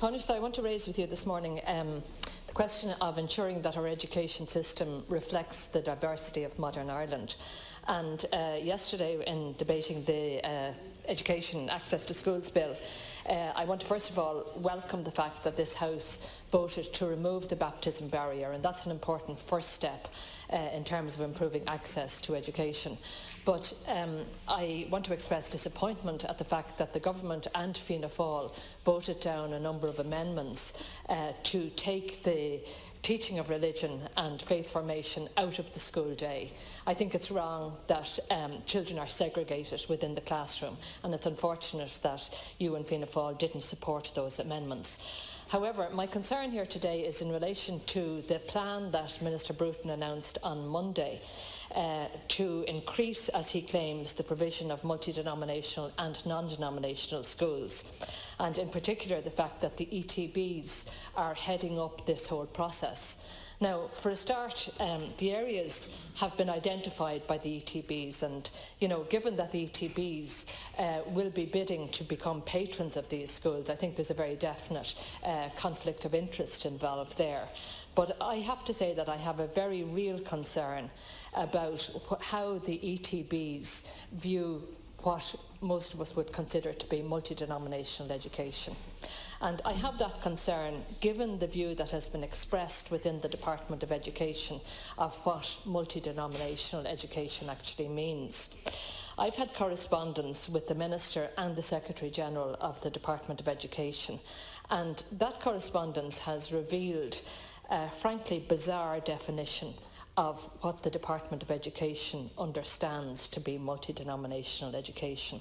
Tánaiste, I want to raise with you this morning the question of ensuring that our education system reflects the diversity of modern Ireland. And yesterday, in debating the Education Access to Schools Bill, I want to first of all welcome the fact that this House voted to remove the baptism barrier, and that's an important first step in terms of improving access to education. But I want to express disappointment at the fact that the Government and Fianna Fáil voted down a number of amendments to take the teaching of religion and faith formation out of the school day. I think it's wrong that children are segregated within the classroom, and it's unfortunate that you and Fianna Fáil didn't support those amendments. However, my concern here today is in relation to the plan that Minister Bruton announced on Monday to increase, as he claims, the provision of multi-denominational and non-denominational schools, and in particular the fact that the ETBs are heading up this whole process. Now, for a start, the areas have been identified by the ETBs, and given that the ETBs will be bidding to become patrons of these schools, I think there's a very definite conflict of interest involved there. But I have to say that I have a very real concern about how the ETBs view what most of us would consider to be multi-denominational education. And I have that concern given the view that has been expressed within the Department of Education of what multi-denominational education actually means. I've had correspondence with the Minister and the Secretary-General of the Department of Education, and that correspondence has revealed a frankly bizarre definition of what the Department of Education understands to be multi-denominational education.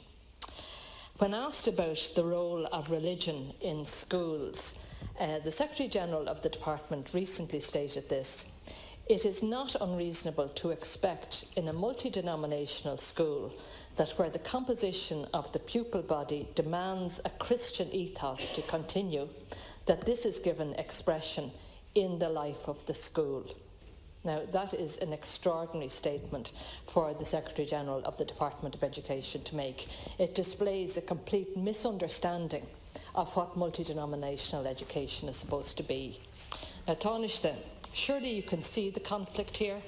When asked about the role of religion in schools, the Secretary-General of the Department recently stated this: "It is not unreasonable to expect in a multi-denominational school that where the composition of the pupil body demands a Christian ethos to continue, that this is given expression in the life of the school." Now, that is an extraordinary statement for the Secretary-General of the Department of Education to make. It displays a complete misunderstanding of what multi-denominational education is supposed to be. Now, Tánaiste, surely you can see the conflict here.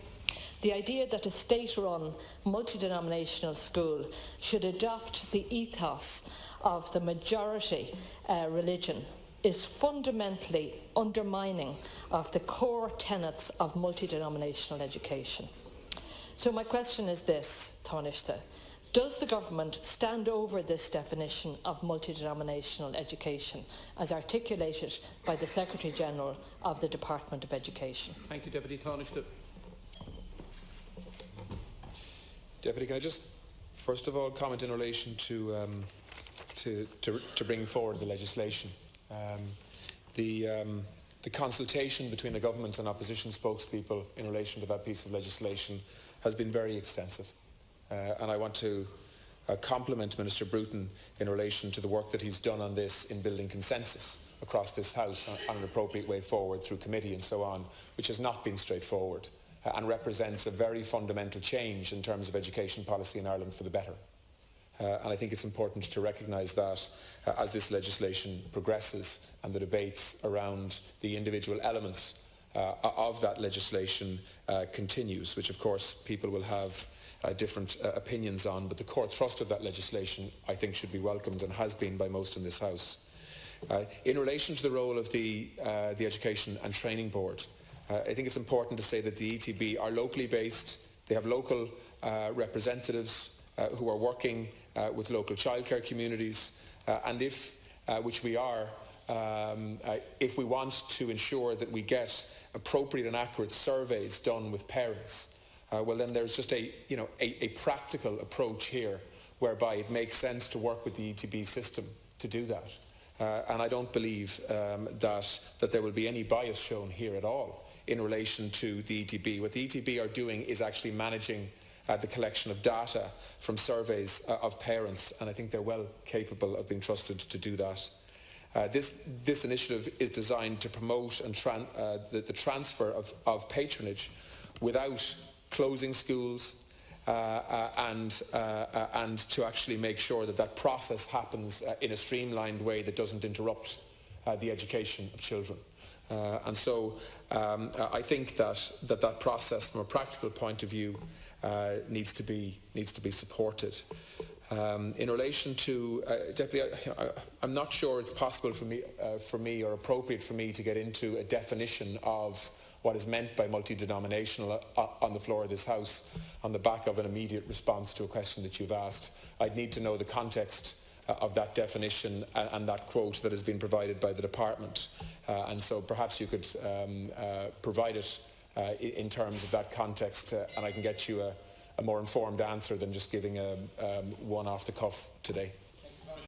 The idea that a state-run multi-denominational school should adopt the ethos of the majority religion is fundamentally undermining of the core tenets of multi-denominational education. So my question is this, Tánaiste: does the Government stand over this definition of multi-denominational education as articulated by the Secretary-General of the Department of Education? Thank you, Deputy Tánaiste. Deputy, can I just first of all comment in relation to bringing forward the legislation? The consultation between the government and opposition spokespeople in relation to that piece of legislation has been very extensive, and I want to compliment Minister Bruton in relation to the work that he's done on this in building consensus across this House on an appropriate way forward through committee and so on, which has not been straightforward and represents a very fundamental change in terms of education policy in Ireland for the better. And I think it's important to recognise that as this legislation progresses and the debates around the individual elements of that legislation continues, which of course people will have different opinions on, but the core thrust of that legislation I think should be welcomed and has been by most in this House. In relation to the role of the Education and Training Board, I think it's important to say that the ETB are locally based. They have local representatives who are working with local childcare communities, and if we want to ensure that we get appropriate and accurate surveys done with parents, well then there's just a practical approach here whereby it makes sense to work with the ETB system to do that. And I don't believe that there will be any bias shown here at all in relation to the ETB. What the ETB are doing is actually managing the collection of data from surveys of parents, and I think they're well capable of being trusted to do that. This initiative is designed to promote and the transfer of patronage without closing schools, and to actually make sure that process happens in a streamlined way that doesn't interrupt the education of children. And so I think that process, from a practical point of view, needs to be supported. In relation to Deputy, I'm not sure it's possible for me or appropriate for me to get into a definition of what is meant by multi-denominational on the floor of this House on the back of an immediate response to a question that you've asked. I'd need to know the context of that definition and that quote that has been provided by the department, and so perhaps you could provide it in terms of that context, and I can get you a more informed answer than just giving one off the cuff today.